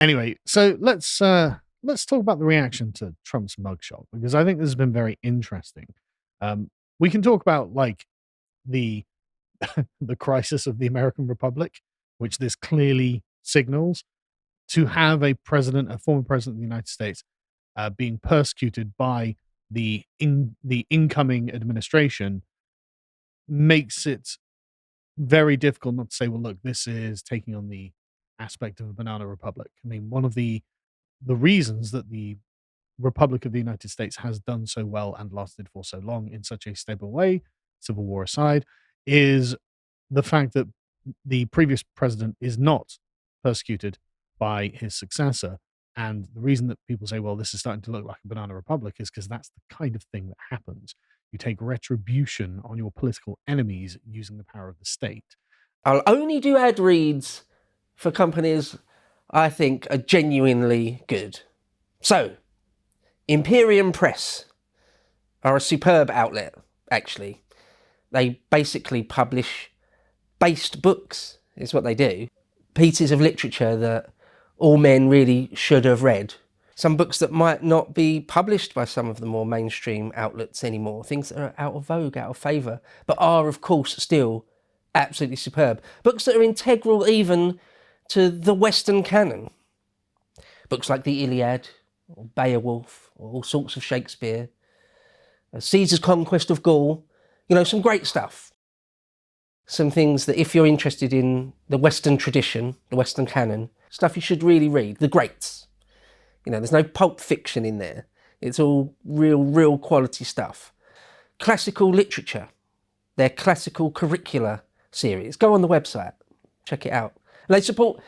Anyway, so let's talk about the reaction to Trump's mugshot, because I think this has been very interesting. We can talk about like the the crisis of the American Republic, which this clearly signals. To have a former president of the United States, being persecuted by the incoming administration makes it very difficult not to say, well, look, this is taking on the aspect of a banana republic. I mean, one of the reasons that the Republic of the United States has done so well and lasted for so long in such a stable way, Civil War aside, is the fact that the previous president is not persecuted by his successor. And the reason that people say, well, this is starting to look like a banana republic is because that's the kind of thing that happens. You take retribution on your political enemies using the power of the state. I'll only do ad reads for companies I think are genuinely good. So, Imperium Press are a superb outlet, actually. They basically publish based books, is what they do. Pieces of literature that all men really should have read. Some books that might not be published by some of the more mainstream outlets anymore. Things that are out of vogue, out of favour, but are, of course, still absolutely superb. Books that are integral even to the Western canon. Books like the Iliad, or Beowulf, or all sorts of Shakespeare. Caesar's Conquest of Gaul. You know, some great stuff. Some things that if you're interested in the Western tradition, the Western canon, stuff you should really read. The greats. You know, there's no pulp fiction in there. It's all real quality stuff. Classical literature. Their classical curricula series. Go on the website. Check it out. And they support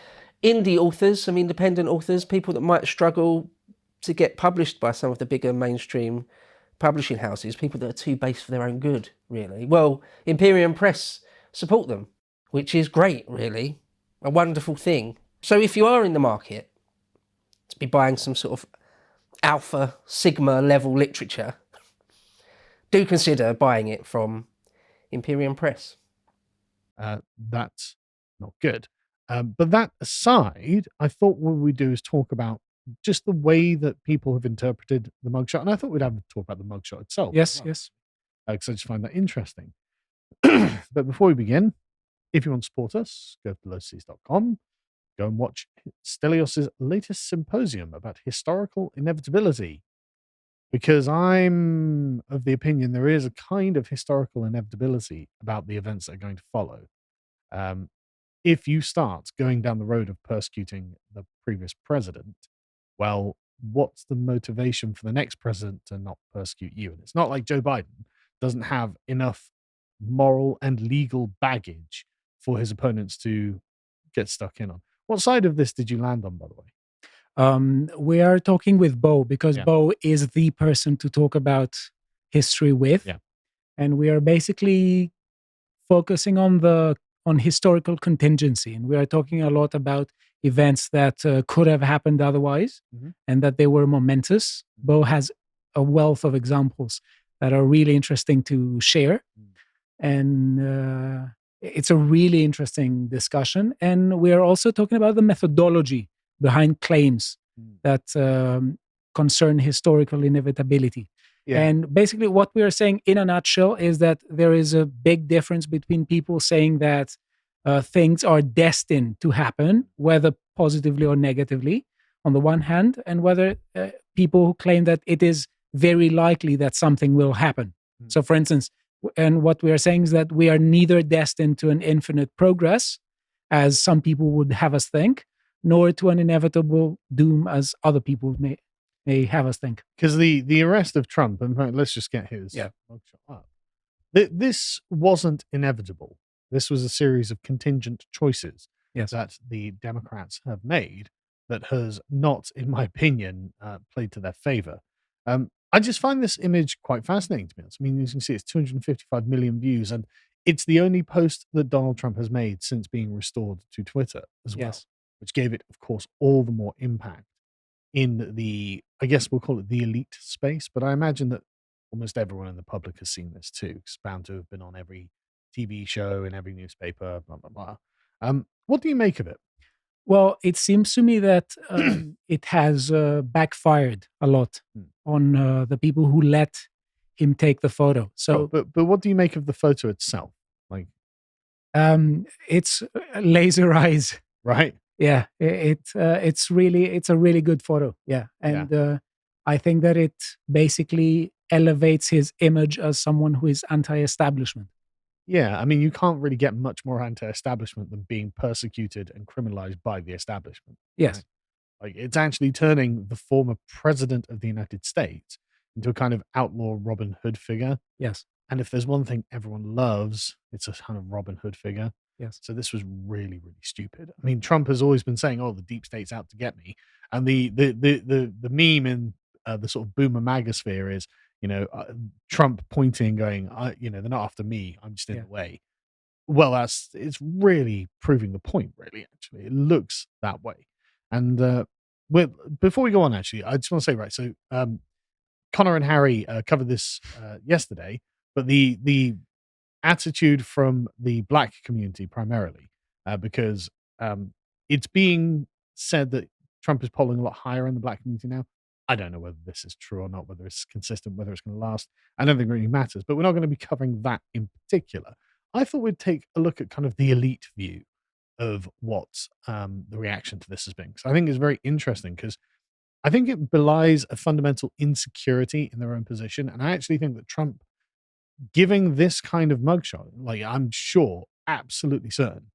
indie authors, some independent authors, people that might struggle to get published by some of the bigger mainstream publishing houses, people that are too base for their own good, really. Well, Imperium Press support them, which is great, really. A wonderful thing. So if you are in the market to be buying some sort of alpha, sigma level literature, do consider buying it from Imperium Press. That's not good. But that aside, I thought what we'd do is talk about just the way that people have interpreted the mugshot. And I thought we'd have to talk about the mugshot itself. Yes, yes. Because I just find that interesting. But before we begin, if you want to support us, go to lotus.com. Go and watch Stelios' latest symposium about historical inevitability. Because I'm of the opinion there is a kind of historical inevitability about the events that are going to follow. If you start going down the road of persecuting the previous president, well, what's the motivation for the next president to not persecute you? And it's not like Joe Biden doesn't have enough moral and legal baggage for his opponents to get stuck in on. What side of this did you land on, by the way? We are talking with Bo because Yeah. Bo is the person to talk about history with. Yeah. And we are basically focusing on historical contingency. And we are talking a lot about events that could have happened otherwise and that they were momentous. Bo has a wealth of examples that are really interesting to share. And it's a really interesting discussion. And we are also talking about the methodology behind claims that concern historical inevitability. Yeah. And basically what we are saying in a nutshell is that there is a big difference between people saying that things are destined to happen, whether positively or negatively, on the one hand, and whether people who claim that it is very likely that something will happen. So for instance, and what we are saying is that we are neither destined to an infinite progress, as some people would have us think, nor to an inevitable doom, as other people may have us think. Because the arrest of Trump, in fact, let's just get his mugshot up. This wasn't inevitable. This was a series of contingent choices that the Democrats have made that has not, in my opinion, played to their favor. I just find this image quite fascinating, to be honest. I mean, you can see it's 255 million views, and it's the only post that Donald Trump has made since being restored to Twitter as well, which gave it, of course, all the more impact in the, I guess we'll call it the elite space, but I imagine that almost everyone in the public has seen this too. It's bound to have been on every TV show, in every newspaper, blah, blah, blah. What do you make of it? Well, it seems to me that it has backfired a lot Hmm. on the people who let him take the photo. So, but what do you make of the photo itself? Like, it's laser eyes. right? Yeah, it's a really good photo. Yeah, Yeah. and I think that it basically elevates his image as someone who is anti-establishment. Yeah, I mean, you can't really get much more anti-establishment than being persecuted and criminalized by the establishment. Yes, Right? Like, it's actually turning the former president of the United States into a kind of outlaw Robin Hood figure. yes, And if there's one thing everyone loves, it's a kind of Robin Hood figure. yes, So this was really, really stupid. I mean, Trump has always been saying, "Oh, the deep state's out to get me," and the meme in the sort of boomer magosphere is, Trump pointing, going, they're not after me. I'm just in yeah, the way." Well, it's really proving the point. Really, actually, it looks that way. And before we go on, actually, I just want to say, right. So Connor and Harry covered this yesterday, but the attitude from the black community primarily, because it's being said that Trump is polling a lot higher in the black community now. I don't know whether this is true or not, whether it's consistent, whether it's going to last. I don't think it really matters, but we're not going to be covering that in particular. I thought we'd take a look at kind of the elite view of what the reaction to this has been. So I think it's very interesting because I think it belies a fundamental insecurity in their own position. And I actually think that Trump giving this kind of mugshot, like, I'm sure, absolutely certain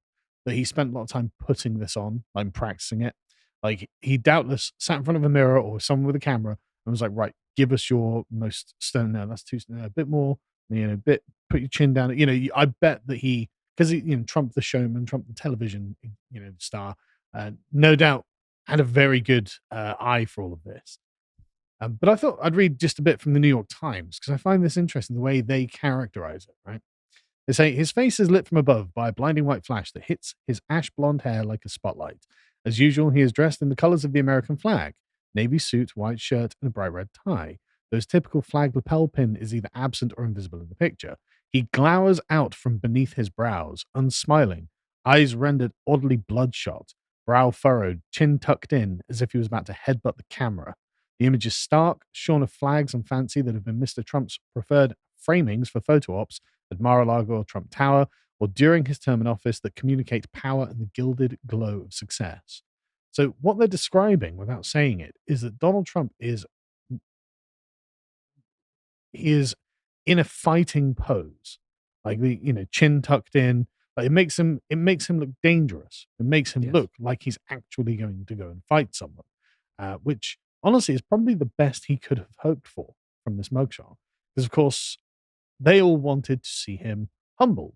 that he spent a lot of time putting this on, like practicing it. Like, he doubtless sat in front of a mirror or someone with a camera and was like, right, give us your most stern. No, that's too a bit more, put your chin down. I bet that because Trump the showman, Trump the television, star, no doubt had a very good eye for all of this. But I thought I'd read just a bit from the New York Times because I find this interesting, the way they characterize it, right? They say his face is lit from above by a blinding white flash that hits his ash blonde hair like a spotlight. As usual, he is dressed in the colors of the American flag: navy suit, white shirt, and a bright red tie. Those typical flag lapel pin is either absent or invisible in the picture. He glowers out from beneath his brows, unsmiling, eyes rendered oddly bloodshot, brow furrowed, chin tucked in, as if he was about to headbutt the camera. The image is stark, shorn of flags and fancy that have been Mr. Trump's preferred framings for photo ops at Mar-a-Lago or Trump Tower, or during his term in office, that communicate power and the gilded glow of success. So what they're describing, without saying it, is that Donald Trump is in a fighting pose, like the chin tucked in. Like, it makes him look dangerous. It makes him yes. look like he's actually going to go and fight someone, which honestly is probably the best he could have hoped for from this mugshot. Because of course they all wanted to see him humbled.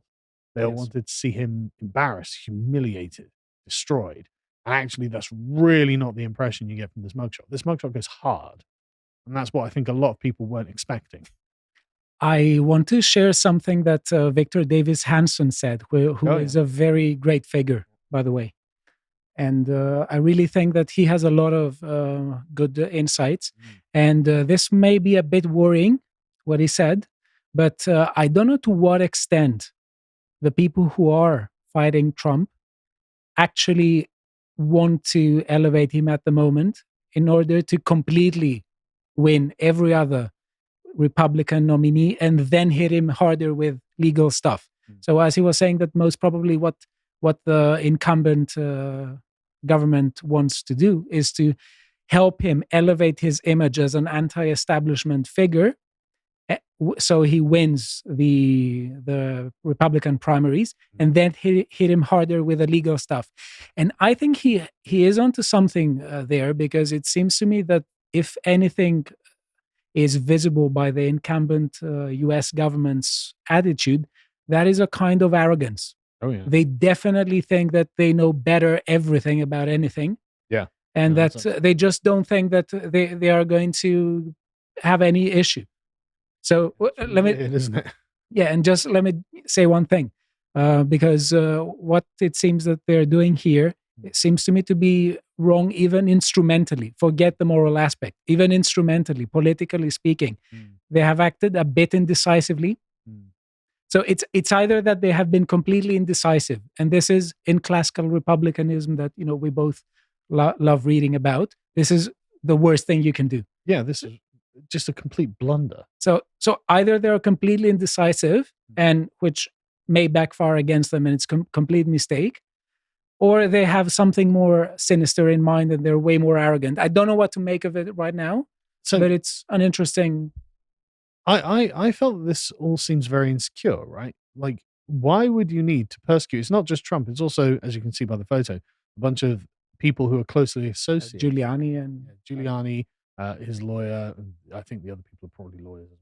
They all Yes. wanted to see him embarrassed, humiliated, destroyed. And actually, that's really not the impression you get from this mugshot. This mugshot goes hard. And that's what I think a lot of people weren't expecting. I want to share something that Victor Davis Hanson said, who is a very great figure, by the way. And I really think that he has a lot of good insights. And this may be a bit worrying, what he said, but I don't know to what extent the people who are fighting Trump actually want to elevate him at the moment in order to completely win every other Republican nominee and then hit him harder with legal stuff. So as he was saying, that most probably what the incumbent government wants to do is to help him elevate his image as an anti-establishment figure, so he wins the Republican primaries, and then hit him harder with the legal stuff. And I think he is onto something there, because it seems to me that if anything is visible by the incumbent US government's attitude, that is a kind of arrogance. Oh, yeah. They definitely think that they know better everything about anything. Yeah. And No, that they just don't think that they are going to have any issue. So let me, isn't it? yeah, and just let me say one thing, because what it seems that they're doing here, it seems to me to be wrong, even instrumentally. Forget the moral aspect. Even instrumentally, politically speaking, they have acted a bit indecisively. So it's either that they have been completely indecisive, and this is in classical republicanism that we both love reading about. This is the worst thing you can do. Yeah, this is just a complete blunder. So either they're completely indecisive, and which may backfire against them, and it's complete mistake, or they have something more sinister in mind and they're way more arrogant. I don't know what to make of it right now, but it's an interesting. I felt that this all seems very insecure, right? Like, why would you need to persecute? It's not just Trump. It's also, as you can see by the photo, a bunch of people who are closely associated. Giuliani, his lawyer, and I think the other people are probably lawyers as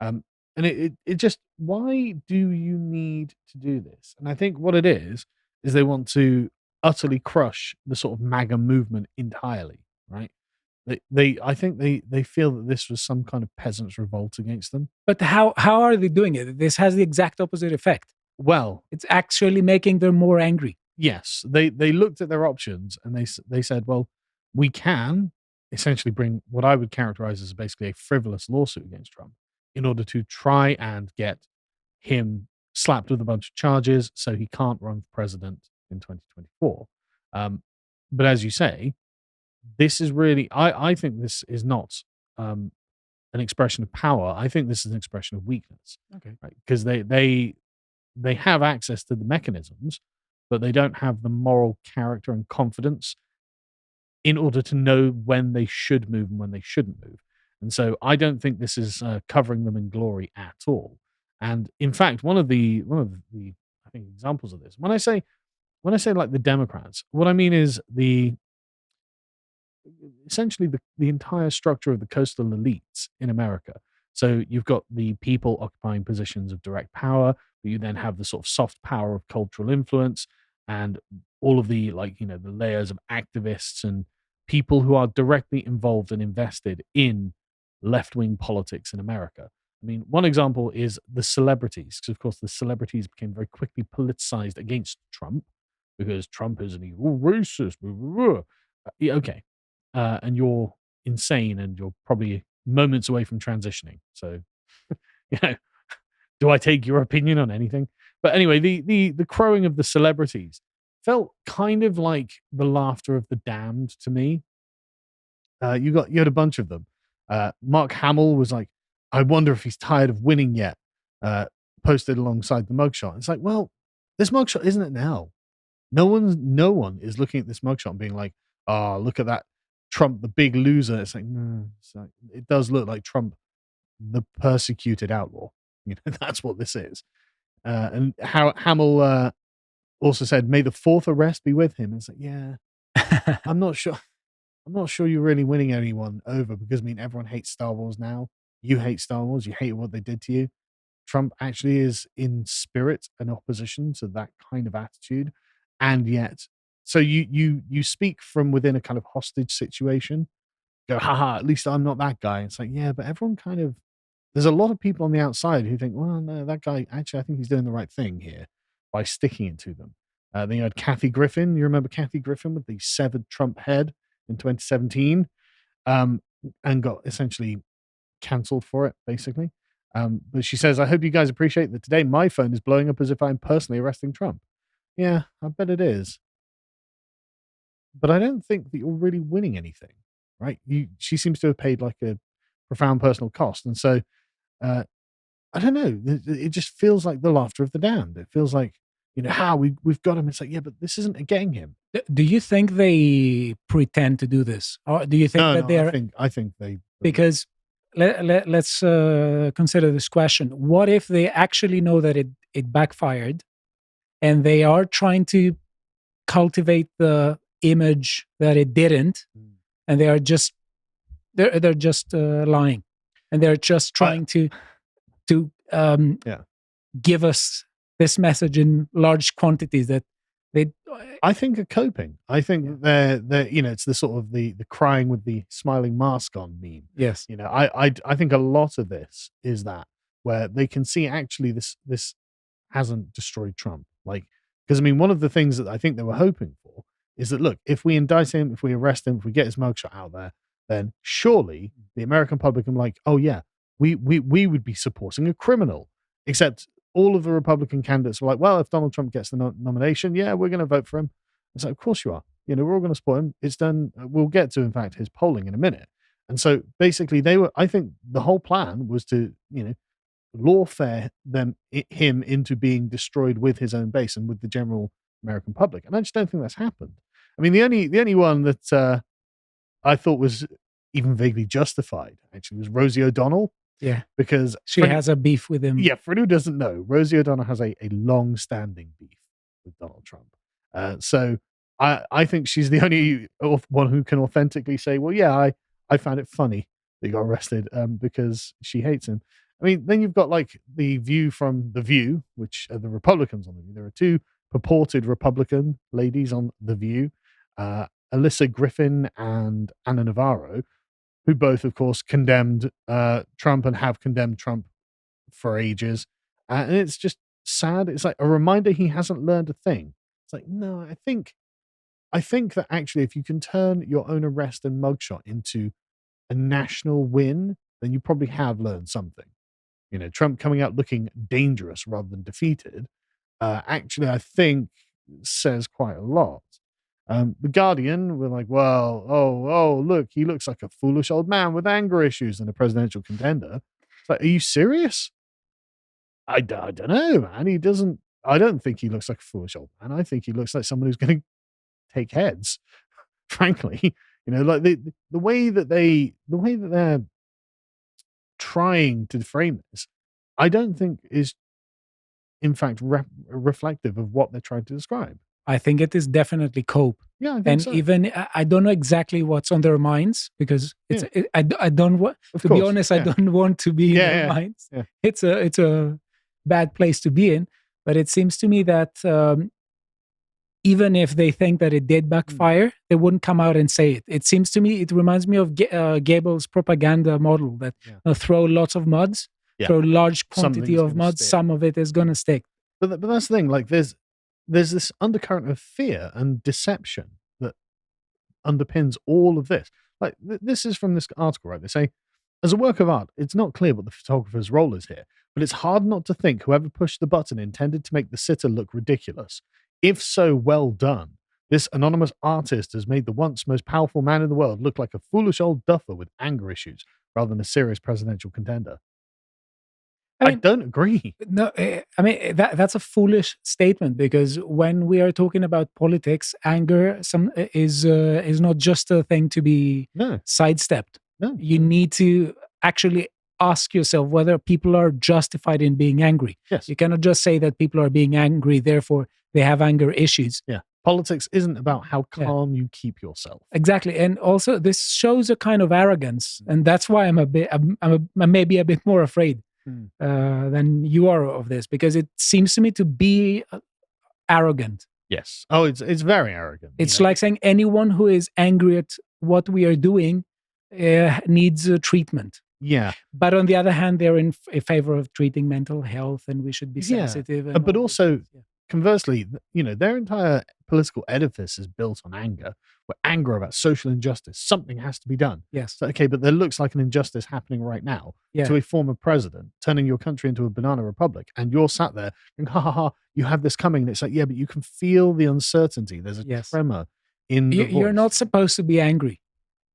well. And it just, why do you need to do this? And I think what it is they want to utterly crush the sort of MAGA movement entirely, right? I think they feel that this was some kind of peasants' revolt against them. But how are they doing it? This has the exact opposite effect. Well, it's actually making them more angry. Yes, they looked at their options and they said, well, we can essentially bring what I would characterize as basically a frivolous lawsuit against Trump in order to try and get him slapped with a bunch of charges so he can't run for president in 2024. But as you say, this is really, I think this is not an expression of power. I think this is an expression of weakness. Okay. Right? Because they have access to the mechanisms, but they don't have the moral character and confidence in order to know when they should move and when they shouldn't move. And so I don't think this is covering them in glory at all. And in fact, one of the I think examples of this, when I say like the Democrats, what I mean is essentially the entire structure of the coastal elites in America. So you've got the people occupying positions of direct power, but you then have the sort of soft power of cultural influence and all of the the layers of activists and people who are directly involved and invested in left-wing politics in America. I mean, one example is the celebrities, because of course the celebrities became very quickly politicized against Trump because Trump is an evil racist. Yeah, okay. And you're insane and you're probably moments away from transitioning. So, do I take your opinion on anything? But anyway, the crowing of the celebrities felt kind of like the laughter of the damned to me. You had a bunch of them. Mark Hamill was like, I wonder if he's tired of winning yet, posted alongside the mugshot. It's like, well, this mugshot isn't it now? No one is looking at this mugshot and being like, oh, look at that Trump, the big loser. It's like, no, it does look like Trump, the persecuted outlaw. That's what this is. And how Hamill also said, may the fourth arrest be with him. It's like, yeah, I'm not sure you're really winning anyone over because, everyone hates Star Wars now. You hate Star Wars. You hate what they did to you. Trump actually is in spirit an opposition to that kind of attitude. And yet, so you speak from within a kind of hostage situation. Go, haha, at least I'm not that guy. It's like, yeah, but everyone kind of, there's a lot of people on the outside who think, well, no, that guy, actually, I think he's doing the right thing here by sticking it to them. Then you had Kathy Griffin. You remember Kathy Griffin with the severed Trump head in 2017, and got essentially cancelled for it, basically. But she says, I hope you guys appreciate that today my phone is blowing up as if I'm personally arresting Trump. Yeah, I bet it is. But I don't think that you're really winning anything, right? She seems to have paid like a profound personal cost. And so, I don't know. It just feels like the laughter of the damned. It feels like, we've got him. It's like, yeah, but this isn't getting him. Do you think they pretend to do this? Or do you think that they are? I think they. Because let's consider this question. What if they actually know that it backfired and they are trying to cultivate the image that it didn't, and they are just they're just lying, and they're just trying to give us this message in large quantities that they, I think, are coping. I think they're it's the sort of the crying with the smiling mask on meme. Yes. I think a lot of this is that where they can see actually this hasn't destroyed Trump. Because one of the things that I think they were hoping for is that, look, if we indict him, if we arrest him, if we get his mugshot out there, then surely the American public can oh yeah, we would be supporting a criminal. Except all of the Republican candidates were like, well, if Donald Trump gets the nomination, yeah, we're going to vote for him. It's like, of course you are. We're all going to support him. It's done. We'll get to, in fact, his polling in a minute. And so basically I think the whole plan was to, lawfare him into being destroyed with his own base and with the general American public. And I just don't think that's happened. I mean, the only one that I thought was even vaguely justified actually was Rosie O'Donnell. Yeah, because she has a beef with him. Yeah, for anyone who doesn't know, Rosie O'Donnell has a long-standing beef with Donald Trump. So I think she's the only one who can authentically say, well, yeah, I found it funny that he got arrested because she hates him. I mean, then you've got like the View from The View, which are the Republicans on The View. There are two purported Republican ladies on The View, Alyssa Griffin and Anna Navarro, who both, of course, condemned Trump and have condemned Trump for ages. And it's just sad. It's like a reminder he hasn't learned a thing. It's like, no, I think that actually if you can turn your own arrest and mugshot into a national win, then you probably have learned something. Trump coming out looking dangerous rather than defeated, actually, I think says quite a lot. The Guardian were like, well, look, he looks like a foolish old man with anger issues and a presidential contender. It's like, are you serious? I don't know, man. He doesn't, I don't think he looks like a foolish old man. I think he looks like someone who's going to take heads, frankly. Like the way that they're trying to frame this, I don't think is, in fact, reflective of what they're trying to describe. I think it is definitely cope. Yeah, I think and so. Even I don't know exactly what's on their minds because I don't want to be honest. I don't want to be in their minds. Yeah. It's a bad place to be in. But it seems to me that even if they think that it did backfire, they wouldn't come out and say it. It seems to me, it reminds me of Goebbels' propaganda model that throw lots of muds, throw large quantity of muds, some of it is going to stick. But that's the thing, like there's this undercurrent of fear and deception that underpins all of this. Like this is from this article, right? They say, as a work of art, it's not clear what the photographer's role is here, but it's hard not to think whoever pushed the button intended to make the sitter look ridiculous. If so, well done. This anonymous artist has made the once most powerful man in the world look like a foolish old duffer with anger issues rather than a serious presidential contender. I don't agree. No, I mean that's a foolish statement because when we are talking about politics, anger is not just a thing to be sidestepped. No, you need to actually ask yourself whether people are justified in being angry. Yes. You cannot just say that people are being angry, therefore they have anger issues. Yeah. Politics isn't about how calm you keep yourself. Exactly. And also this shows a kind of arrogance. And that's why I'm maybe a bit more afraid than you are of this, because it seems to me to be arrogant. Yes. Oh, it's very arrogant. It's like saying anyone who is angry at what we are doing needs treatment. Yeah. But on the other hand, they're in favor of treating mental health and we should be sensitive. But also, conversely, their entire political edifice is built on anger. We're angry about social injustice. Something has to be done. Yes. So, okay, but there looks like an injustice happening right now to a former president, turning your country into a banana republic. And you're sat there and you have this coming. And it's like, yeah, but you can feel the uncertainty. There's a tremor in the voice. You're not supposed to be angry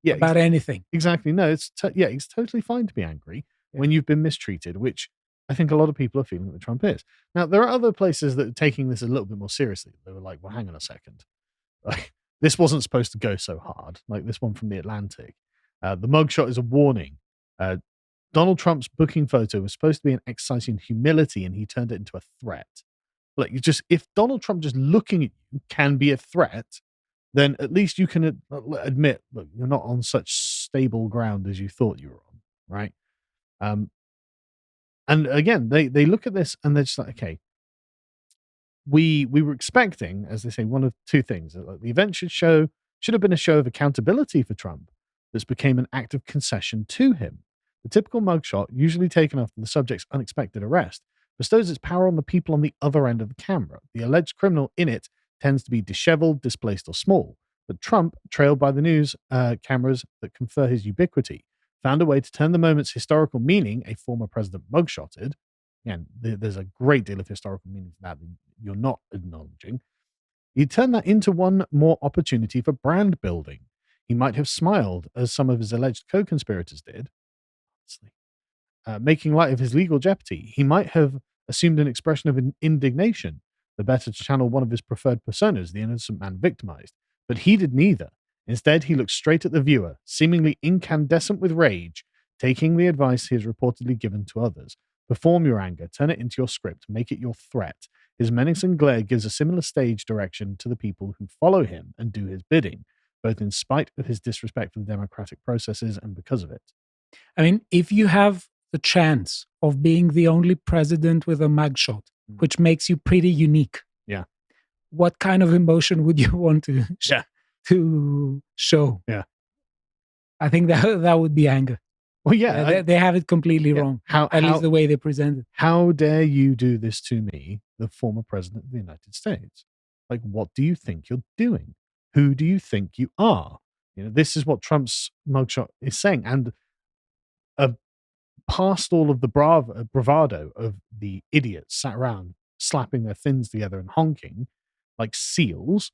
about anything. Exactly. No, it's totally fine to be angry when you've been mistreated, which I think a lot of people are feeling that Trump is. Now, there are other places that are taking this a little bit more seriously. They were like, well, hang on a second. Like, this wasn't supposed to go so hard. Like this one from The Atlantic. The mugshot is a warning. Donald Trump's booking photo was supposed to be an exercise in humility, and he turned it into a threat. Like, if Donald Trump just looking at you can be a threat, then at least you can admit, look, you're not on such stable ground as you thought you were on, right? And again, they look at this and they're just like, okay, we were expecting, as they say, one of two things. Like the event should have been a show of accountability for Trump. This became an act of concession to him. The typical mugshot, usually taken after the subject's unexpected arrest, bestows its power on the people on the other end of the camera. The alleged criminal in it tends to be disheveled, displaced, or small. But Trump, trailed by the news cameras that confer his ubiquity, found a way to turn the moment's historical meaning, a former president mugshotted, again, there's a great deal of historical meaning to that you're not acknowledging. He turned that into one more opportunity for brand building. He might have smiled, as some of his alleged co-conspirators did, making light of his legal jeopardy. He might have assumed an expression of indignation, the better to channel one of his preferred personas, the innocent man victimized. But he did neither. Instead, he looked straight at the viewer, seemingly incandescent with rage, taking the advice he has reportedly given to others. Perform your anger, turn it into your script, make it your threat. His menacing glare gives a similar stage direction to the people who follow him and do his bidding, both in spite of his disrespect for the democratic processes and because of it. I mean, if you have the chance of being the only president with a mugshot, which makes you pretty unique. Yeah. What kind of emotion would you want to show? Yeah. I think that would be anger. Well, yeah. They have it completely wrong. At least the way they present it. How dare you do this to me, the former president of the United States? Like, what do you think you're doing? Who do you think you are? This is what Trump's mugshot is saying. And past all of the bravado of the idiots sat around slapping their fins together and honking like seals,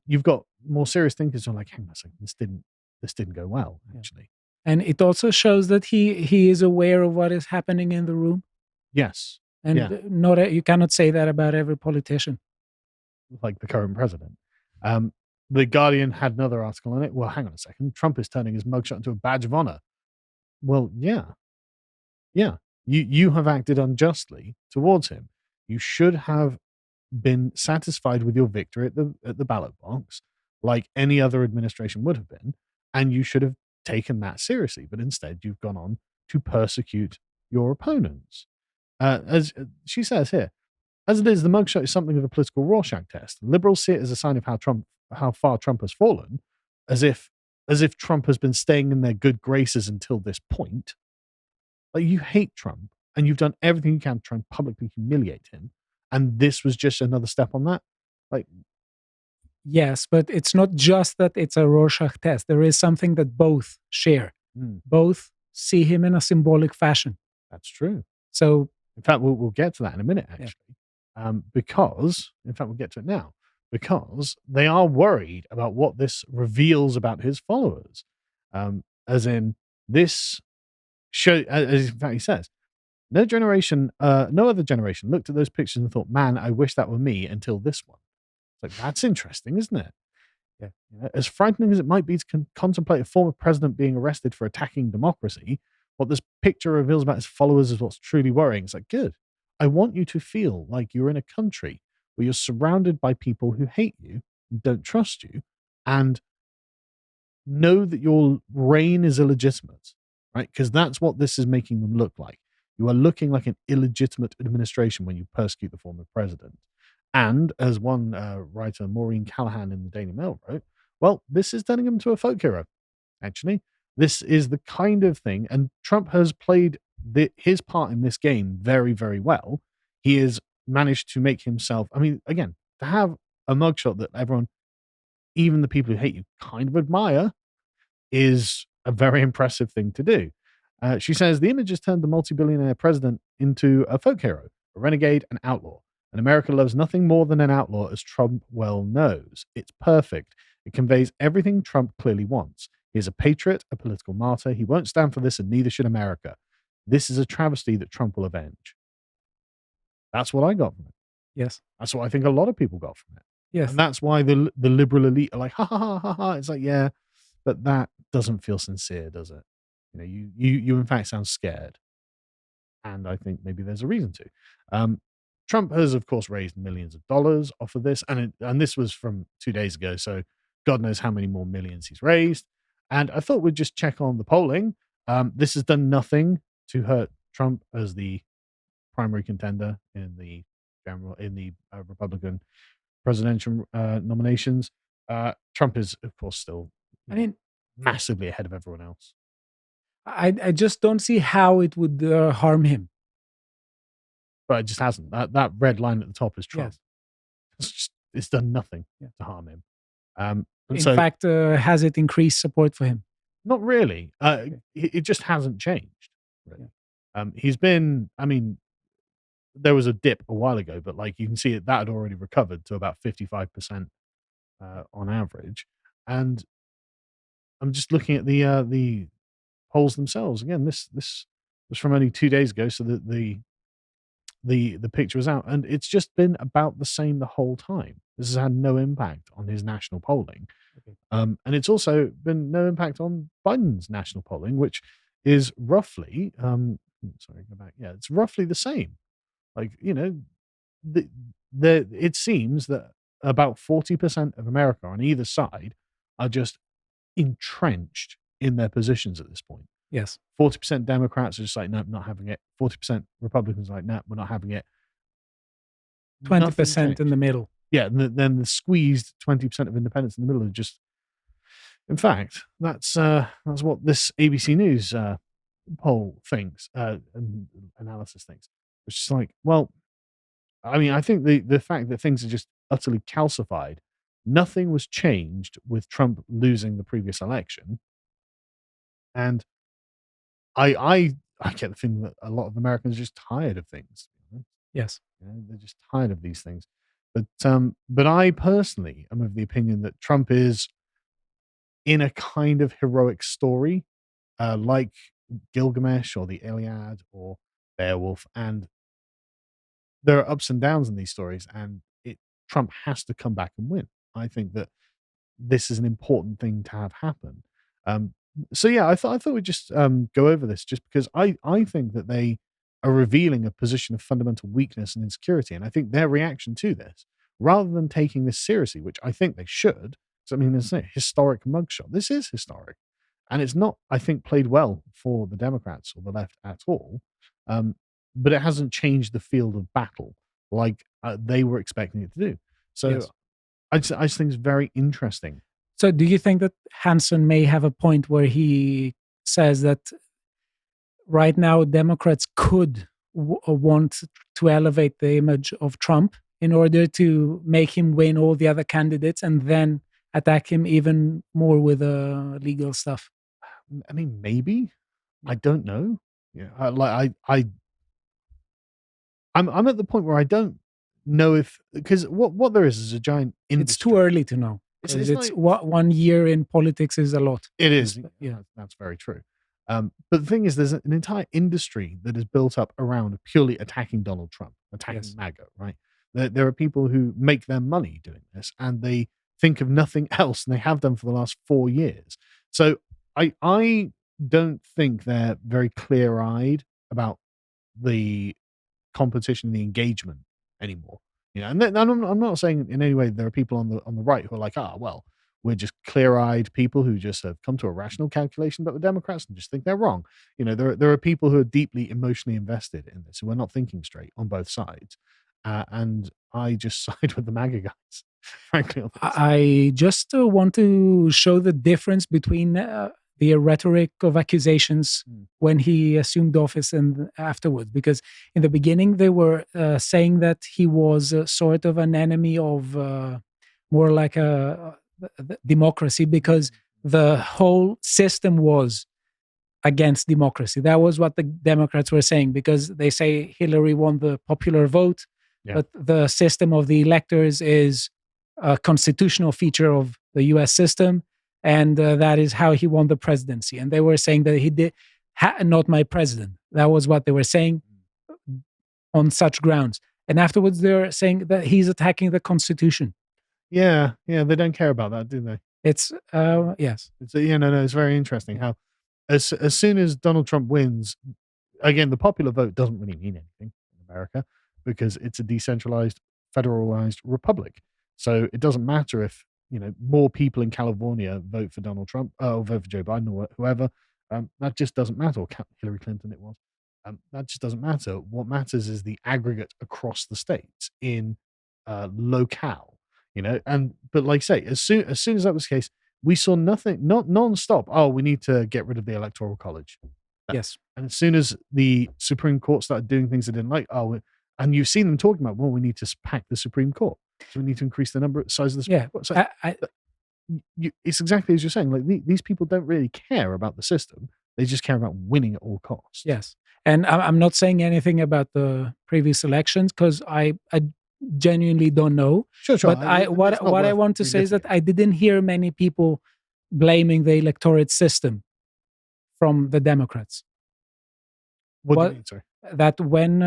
you've got more serious thinkers who are like, hang on a second, this didn't go well, actually. And it also shows that he is aware of what is happening in the room. Yes. And you cannot say that about every politician. Like the current president. The Guardian had another article on it. Well, hang on a second. Trump is turning his mugshot into a badge of honor. Well, yeah. Yeah. You have acted unjustly towards him. You should have been satisfied with your victory at the ballot box, like any other administration would have been, and you should have taken that seriously. But instead, you've gone on to persecute your opponents. As she says here, as it is, the mugshot is something of a political Rorschach test. Liberals see it as a sign of how far Trump has fallen, as if Trump has been staying in their good graces until this point. Like, you hate Trump, and you've done everything you can to try and publicly humiliate him, and this was just another step on that. Like, yes, but it's not just that it's a Rorschach test. There is something that both share. Both see him in a symbolic fashion. That's true. So, in fact, we'll get to that in a minute, actually. Because, in fact, we'll get to it now, because they are worried about what this reveals about his followers. As in, this show, as in fact he says, no other generation looked at those pictures and thought, man, I wish that were me, until this one. It's like, that's interesting, isn't it? Yeah. As frightening as it might be to contemplate a former president being arrested for attacking democracy, what this picture reveals about his followers is what's truly worrying. It's like, good. I want you to feel like you're in a country where you're surrounded by people who hate you, don't trust you, and know that your reign is illegitimate, right? Because that's what this is making them look like. You are looking like an illegitimate administration when you persecute the former president. And as one writer, Maureen Callahan in the Daily Mail wrote, well, this is turning him into a folk hero, actually. This is the kind of thing, and Trump has played his part in this game very, very well. He has managed to make himself, I mean, again, to have a mugshot that everyone, even the people who hate you, kind of admire, is a very impressive thing to do. She says, the image has turned the multi-billionaire president into a folk hero, a renegade, an outlaw. And America loves nothing more than an outlaw, as Trump well knows. It's perfect. It conveys everything Trump clearly wants. He is a patriot, a political martyr. He won't stand for this, and neither should America. This is a travesty that Trump will avenge. That's what I got from it. Yes. That's what I think a lot of people got from it. Yes. And that's why the liberal elite are like, ha, ha, ha, ha, ha. It's like, yeah, but that doesn't feel sincere, does it? You in fact sound scared. And I think maybe there's a reason to. Trump has, of course, raised millions of dollars off of this. And this was from 2 days ago. So God knows how many more millions he's raised. And I thought we'd just check on the polling. This has done nothing to hurt Trump as the primary contender in the Republican presidential nominations. Trump is, of course, still massively ahead of everyone else. I just don't see how it would harm him. But it just hasn't. That red line at the top is Trump. Yes. It's done nothing to harm him. In fact, has it increased support for him? Not really. It just hasn't changed. Really. He's been, there was a dip a while ago, but like you can see that had already recovered to about 55% on average. And I'm just looking at the polls themselves. Again, this was from only 2 days ago, so that the picture was out, and it's just been about the same the whole time. This has had no impact on his national polling. Okay. And it's also been no impact on Biden's national polling, which is roughly, sorry, go back. Yeah, it's roughly the same. Like, it seems that about 40% of America on either side are just entrenched in their positions at this point. Yes. 40% Democrats are just like, nope, not having it. 40% Republicans are like, nope, we're not having it. 20% in the middle. Yeah, and then the squeezed 20% of independents in the middle are just. In fact, that's what this ABC News poll thinks, and analysis thinks. Which is like, well, I mean, I think the fact that things are just utterly calcified, nothing was changed with Trump losing the previous election, and I get the feeling that a lot of Americans are just tired of things. Yes. They're just tired of these things. But I personally am of the opinion that Trump is in a kind of heroic story, like Gilgamesh or the Iliad or Beowulf, and there are ups and downs in these stories, and Trump has to come back and win. I think that this is an important thing to have happen. So yeah, I thought we'd just go over this, just because I think that they are revealing a position of fundamental weakness and insecurity, and I think their reaction to this, rather than taking this seriously, which I think they should, because I mean, it's a historic mugshot. This is historic, and it's not, I think, played well for the Democrats or the left at all. But it hasn't changed the field of battle like they were expecting it to do. So Yes. I just think it's very interesting. So do you think that Hansen may have a point where he says that right now Democrats could want to elevate the image of Trump in order to make him win all the other candidates and then attack him even more with legal stuff? I mean, maybe. I don't know. Yeah, I'm at the point where I don't know if, because what there is a giant industry. It's too early to know. It's It's like- 1 year in politics is a lot. It is. Yeah. That's very true. But the thing is, there's an entire industry that is built up around purely attacking Donald Trump, attacking Yes. MAGA, right? There are people who make their money doing this, and they think of nothing else, and they have done for the last 4 years. So I don't think they're very clear-eyed about the competition, the engagement anymore. And I'm not saying in any way there are people on the right who are like, well, we're just clear-eyed people who just have come to a rational calculation about the Democrats and just think they're wrong. There are people who are deeply emotionally invested in this, who are not thinking straight on both sides. And I just side with the MAGA guys, frankly. On this. I just want to show the difference between the rhetoric of accusations when he assumed office and afterwards. Because in the beginning, they were saying that he was sort of an enemy of more like a democracy, because the whole system was against democracy. That was what the Democrats were saying, because they say Hillary won the popular vote, but the system of the electors is a constitutional feature of the US system, and that is how he won the presidency. And they were saying that he did not my president. That was what they were saying on such grounds. And afterwards, they're saying that he's attacking the Constitution. Yeah, they don't care about that, do they? It's yes. It's it's very interesting how as soon as Donald Trump wins, again, the popular vote doesn't really mean anything in America because it's a decentralized, federalized republic. So it doesn't matter if more people in California vote for Donald Trump or vote for Joe Biden or whoever. That just doesn't matter. Or Hillary Clinton, it was. That just doesn't matter. What matters is the aggregate across the states in locale. But like I say, as soon as that was the case, we saw nothing, not non-stop. Oh, we need to get rid of the Electoral College. Yes. And as soon as the Supreme Court started doing things they didn't like, and you've seen them talking about, well, we need to pack the Supreme Court. So we need to increase the size of the Supreme Court. So it's exactly as you're saying. Like these people don't really care about the system. They just care about winning at all costs. Yes. And I'm not saying anything about the previous elections because I genuinely don't know. Sure. But what I want to say is that I didn't hear many people blaming the electorate system from the Democrats. What do you mean, sorry? That when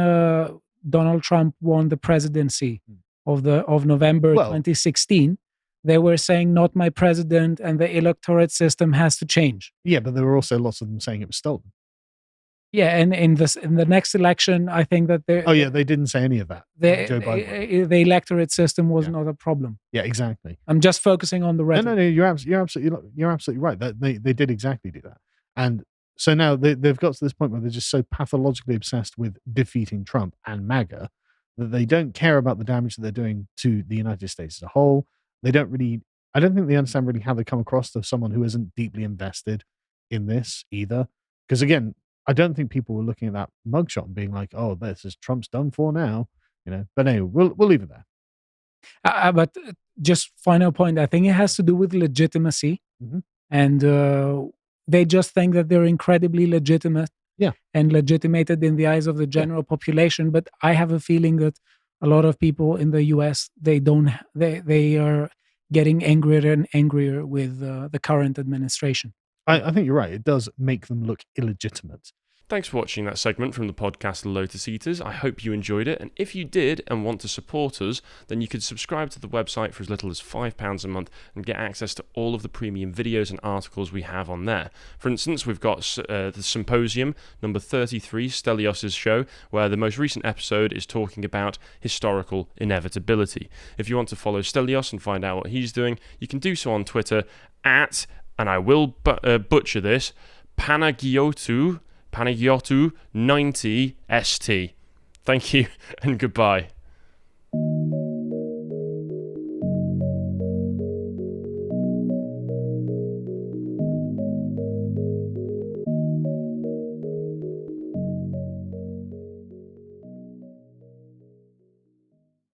Donald Trump won the presidency of November 2016, they were saying "not my president" and the electorate system has to change. Yeah, but there were also lots of them saying it was stolen. Yeah, and in the next election, I think that they didn't say any of that. Joe Biden. The electorate system was not a problem. Yeah, exactly. I'm just focusing on the rhetoric. No, you're absolutely right. That they did exactly do that, and so now they've got to this point where they're just so pathologically obsessed with defeating Trump and MAGA that they don't care about the damage that they're doing to the United States as a whole. They don't really. I don't think they understand really how they come across to someone who isn't deeply invested in this either. Because again, I don't think people were looking at that mugshot and being like, "Oh, this is Trump's done for now," But anyway, we'll leave it there. But just final point, I think it has to do with legitimacy, and they just think that they're incredibly legitimate, and legitimated in the eyes of the general population. But I have a feeling that a lot of people in the U.S. they are getting angrier and angrier with the current administration. I think you're right. It does make them look illegitimate. Thanks for watching that segment from the podcast Lotus Eaters. I hope you enjoyed it, and if you did and want to support us, then you could subscribe to the website for as little as £5 a month and get access to all of the premium videos and articles we have on there. For instance, we've got the Symposium, number 33, Stelios' show, where the most recent episode is talking about historical inevitability. If you want to follow Stelios and find out what he's doing, you can do so on Twitter at, and I will butcher this, Panagiotou 90 ST. Thank you and goodbye.